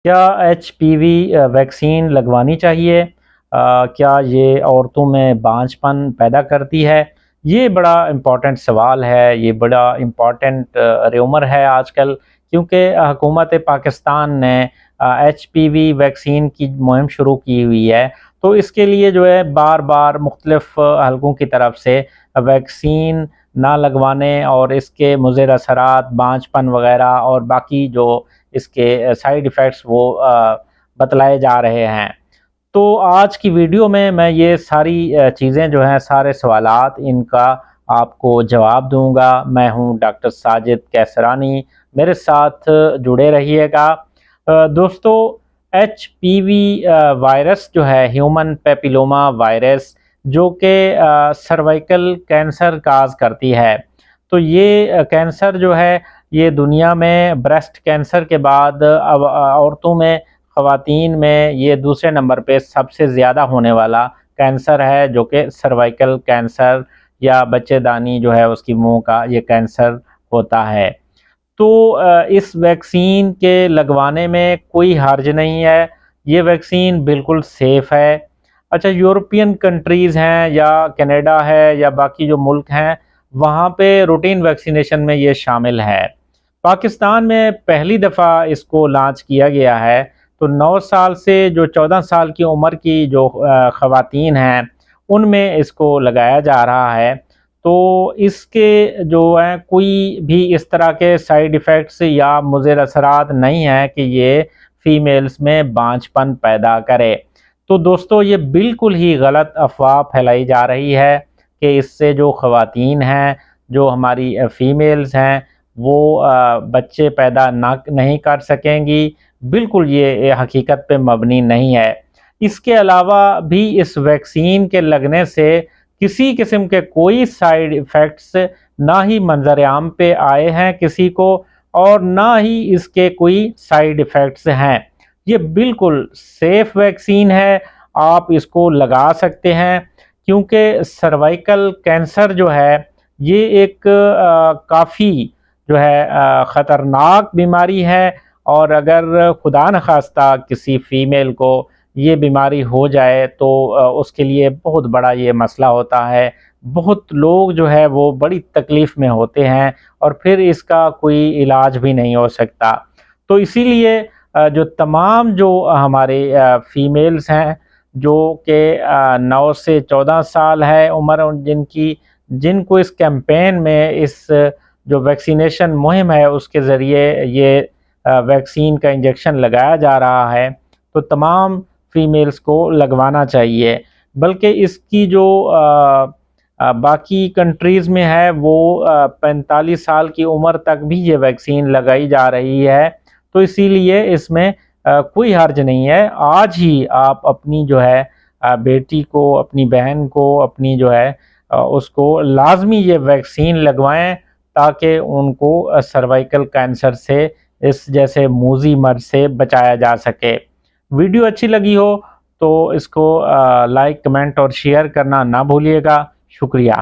کیا H P وی vaccine لگوانی چاہیے؟ کیا یہ عورتوں میں بانجھ پن پیدا کرتی ہے؟ یہ بڑا امپورٹنٹ سوال ہے، یہ بڑا امپورٹنٹ ریومر ہے آج کل، کیونکہ حکومت پاکستان نے ایچ پی وی ویکسین کی مہم شروع کی ہوئی ہے۔ تو اس کے لیے جو ہے بار بار مختلف حلقوں کی طرف سے ویکسین نہ لگوانے اور اس کے مضر اثرات، بانجھ پن وغیرہ اور باقی جو اس کے سائیڈ ایفیکٹس وہ بتلائے جا رہے ہیں۔ تو آج کی ویڈیو میں یہ ساری چیزیں جو ہیں، سارے سوالات ان کا آپ کو جواب دوں گا۔ میں ہوں ڈاکٹر ساجد کیسرانی، میرے ساتھ جڑے رہیے گا۔ دوستو، ایچ پی وی وائرس جو ہے، ہیومن پیپیلوما وائرس، جو کہ سروائیکل کینسر کاز کرتی ہے۔ تو یہ کینسر جو ہے، یہ دنیا میں بریسٹ کینسر کے بعد عورتوں میں، خواتین میں یہ دوسرے نمبر پہ سب سے زیادہ ہونے والا کینسر ہے، جو کہ سروائیکل کینسر یا بچے دانی جو ہے اس کی منہ کا یہ کینسر ہوتا ہے۔ تو اس ویکسین کے لگوانے میں کوئی حرج نہیں ہے، یہ ویکسین بالکل سیف ہے۔ اچھا، یورپین کنٹریز ہیں یا کینیڈا ہے یا باقی جو ملک ہیں، وہاں پہ روٹین ویکسینیشن میں یہ شامل ہے۔ پاکستان میں پہلی دفعہ اس کو لانچ کیا گیا ہے، تو 9 سال سے جو 14 سال کی عمر کی جو خواتین ہیں، ان میں اس کو لگایا جا رہا ہے۔ تو اس کے جو ہیں کوئی بھی اس طرح کے سائیڈ ایفیکٹس یا مضر اثرات نہیں ہیں کہ یہ فیمیلز میں بانجھ پن پیدا کرے۔ تو دوستو، یہ بالکل ہی غلط افواہ پھیلائی جا رہی ہے کہ اس سے جو خواتین ہیں، جو ہماری فیمیلز ہیں، وہ بچے پیدا نہیں کر سکیں گی۔ بالکل یہ حقیقت پہ مبنی نہیں ہے۔ اس کے علاوہ بھی اس ویکسین کے لگنے سے کسی قسم کے کوئی سائیڈ ایفیکٹس نہ ہی منظر عام پہ آئے ہیں کسی کو، اور نہ ہی اس کے کوئی سائیڈ ایفیکٹس ہیں۔ یہ بالکل سیف ویکسین ہے، آپ اس کو لگا سکتے ہیں، کیونکہ سروائیکل کینسر جو ہے، یہ ایک کافی جو ہے خطرناک بیماری ہے، اور اگر خدا نخواستہ کسی فیمیل کو یہ بیماری ہو جائے تو اس کے لیے بہت بڑا یہ مسئلہ ہوتا ہے۔ بہت لوگ جو ہے وہ بڑی تکلیف میں ہوتے ہیں، اور پھر اس کا کوئی علاج بھی نہیں ہو سکتا۔ تو اسی لیے جو تمام جو ہمارے فیمیلز ہیں، جو کہ 9 سے 14 سال ہے عمر جن کو اس کیمپین میں، اس جو ویکسینیشن مہم ہے اس کے ذریعے یہ ویکسین کا انجیکشن لگایا جا رہا ہے، تو تمام فیمیلز کو لگوانا چاہیے۔ بلکہ اس کی جو باقی کنٹریز میں ہے، وہ 45 سال کی عمر تک بھی یہ ویکسین لگائی جا رہی ہے۔ تو اسی لیے اس میں کوئی حرج نہیں ہے۔ آج ہی آپ اپنی جو ہے بیٹی کو، اپنی بہن کو، اپنی جو ہے اس کو لازمی یہ ویکسین لگوائیں، تاکہ ان کو سروائیکل کینسر سے، اس جیسے موذی مرض سے بچایا جا سکے۔ ویڈیو اچھی لگی ہو تو اس کو لائک، کمنٹ اور شیئر کرنا نہ بھولیے گا۔ شکریہ۔